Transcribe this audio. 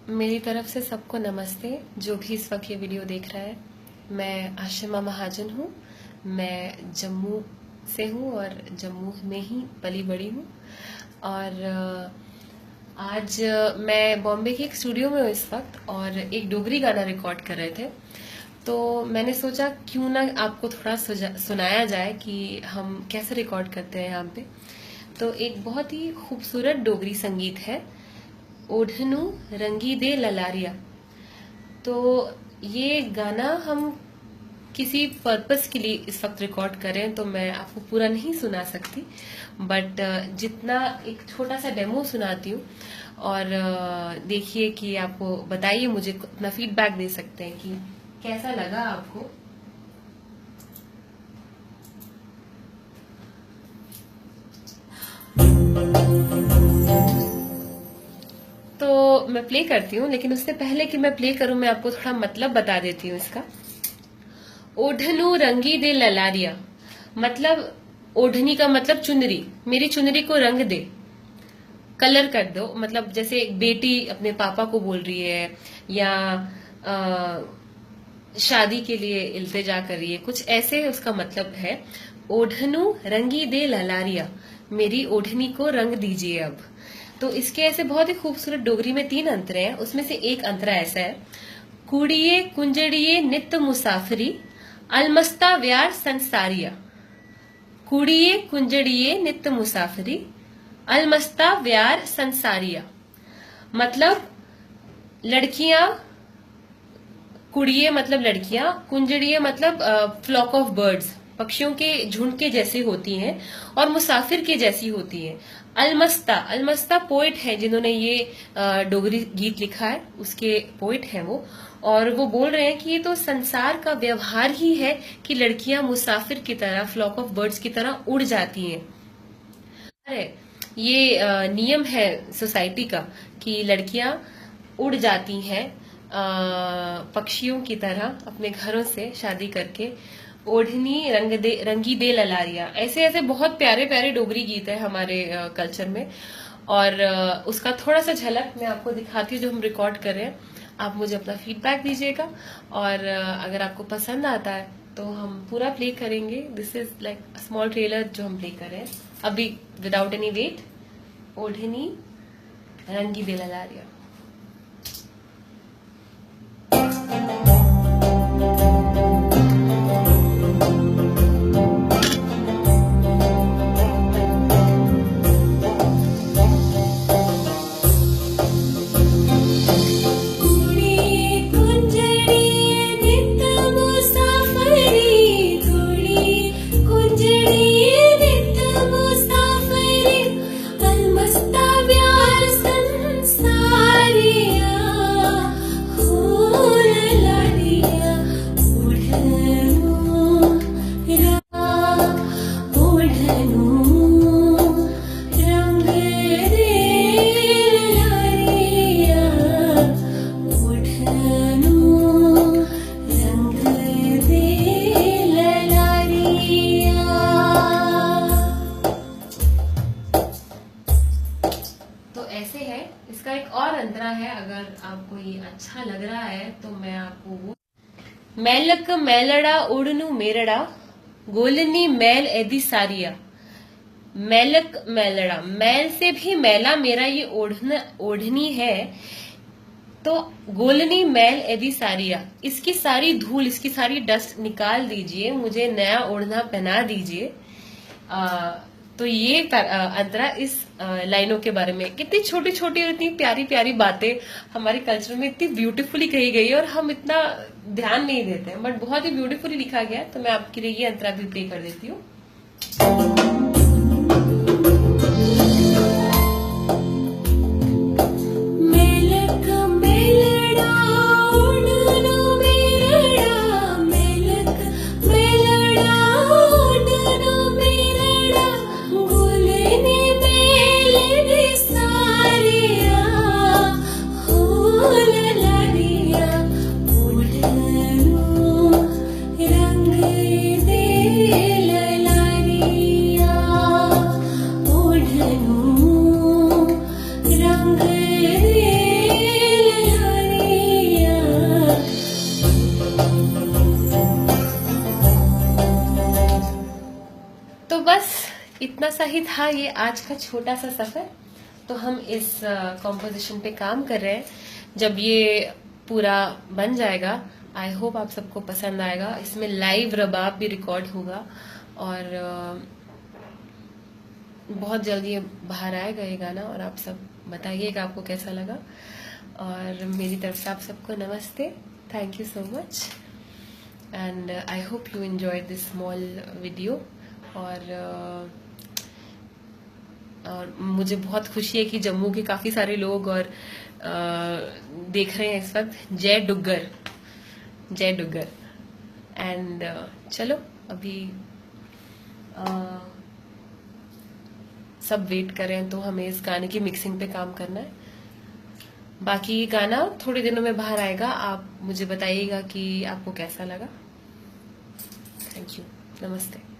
मेरी तरफ से सबको नमस्ते। जो भी इस वक्त ये वीडियो देख रहा है, मैं आशिमा महाजन हूँ। मैं जम्मू से हूँ और जम्मू में ही पली बड़ी हूँ। और आज मैं बॉम्बे के एक स्टूडियो में हूँ इस वक्त, और एक डोगरी गाना रिकॉर्ड कर रहे थे। तो मैंने सोचा क्यों ना आपको थोड़ा सुनाया जाए कि हम कैसे रिकॉर्ड करते हैं यहाँ पे। तो एक बहुत ही खूबसूरत डोगरी संगीत है, ओढ़नू रंगी दे ललारिया। तो ये गाना हम किसी पर्पस के लिए इस वक्त रिकॉर्ड करें, तो मैं आपको पूरा नहीं सुना सकती, बट जितना एक छोटा सा डेमो सुनाती हूँ। और देखिए कि आपको बताइए, मुझे अपना फीडबैक दे सकते हैं कि कैसा लगा आपको। तो मैं प्ले करती हूँ, लेकिन उससे पहले कि मैं प्ले करूं, मैं आपको थोड़ा मतलब बता देती हूँ इसका। ओढ़नू रंगी दे ललारिया, मतलब ओढ़नी का मतलब चुनरी, मेरी चुनरी को रंग दे, कलर कर दो। मतलब जैसे एक बेटी अपने पापा को बोल रही है, या शादी के लिए इल्तिजा कर रही है, कुछ ऐसे उसका मतलब है। ओढ़नू रंगी दे ललारिया, मेरी ओढ़नी को रंग दीजिए अब। तो इसके ऐसे बहुत ही खूबसूरत डोगरी में 3 अंतरे हैं। उसमें से एक अंतरा ऐसा है, कुड़िए कुंजड़िए नित्य मुसाफरी, अलमस्ता व्यार संसारिया। कुड़िए कुंजड़िए नित्य मुसाफरी, अलमस्ता व्यार संसारिया। मतलब लड़कियां, कुड़िए मतलब लड़कियां, कुंजड़िए मतलब फ्लॉक ऑफ बर्ड्स, पक्षियों के झुंड के जैसी होती हैं, और मुसाफिर के जैसी होती हैं। अलमस्ता, अलमस्ता पोइट है जिन्होंने ये डोगरी गीत लिखा है, उसके पोइट हैं वो। और वो बोल रहे हैं कि ये तो संसार का व्यवहार ही है कि लड़कियां मुसाफिर की तरह, फ्लॉक ऑफ बर्ड्स की तरह उड़ जाती हैं। अरे ये नियम है सोसाइटी का कि लड़कियां उड़ जाती हैं पक्षियों की तरह अपने घरों से शादी करके। ओढ़नी रंगी दे ललारिया, ऐसे ऐसे बहुत प्यारे प्यारे डोगरी गीत है हमारे कल्चर में। और उसका थोड़ा सा झलक मैं आपको दिखाती हूँ जो हम रिकॉर्ड कर रहे हैं। आप मुझे अपना फीडबैक दीजिएगा, और अगर आपको पसंद आता है तो हम पूरा प्ले करेंगे। This is like small trailer जो हम प्ले कर रहे हैं अभी, विदाउट एनी वेट। ओढ़नी रंगी दे ललारिया। ऐसे है। इसका एक और अंतरा है, अगर आपको ये अच्छा लग रहा है तो मैं आपको वो। मैलक मैलड़ा उड़नू मेरड़ा, गोलनी मैल एदी सारिया। मैलक मैलड़ा, मैल से भी मैला मेरा ये ओढ़नी है, तो गोलनी मैल एदी सारिया, इसकी सारी धूल, इसकी सारी डस्ट निकाल दीजिए, मुझे नया ओढ़ना पहना दीजिए। तो ये अंतरा इस लाइनों के बारे में। कितनी छोटी छोटी और इतनी प्यारी प्यारी बातें हमारे कल्चर में इतनी ब्यूटीफुली कही गई है, और हम इतना ध्यान नहीं देते हैं, बट बहुत ही ब्यूटीफुली लिखा गया है। तो मैं आपके लिए ये अंतरा भी प्ले कर देती हूँ। रंग दे ललारिया। ही था ये आज का छोटा सा सफर। तो हम इस कॉम्पोजिशन पे काम कर रहे हैं। जब ये पूरा बन जाएगा आई होप आप सबको पसंद आएगा। इसमें लाइव रबाब भी रिकॉर्ड होगा और बहुत जल्दी ये बाहर आएगा ये गाना, और आप सब बताइएगा आपको कैसा लगा। और मेरी तरफ से आप सबको नमस्ते, thank you so much and I hope you enjoy this small video. और मुझे बहुत खुशी है कि जम्मू के काफी सारे लोग और देख रहे हैं इस वक्त। जय डुग्गर, जय डुग्गर। एंड चलो अभी सब वेट करें तो हमें इस गाने की मिक्सिंग पे काम करना है। बाकी गाना थोड़े दिनों में बाहर आएगा, आप मुझे बताइएगा कि आपको कैसा लगा। थैंक यू, नमस्ते।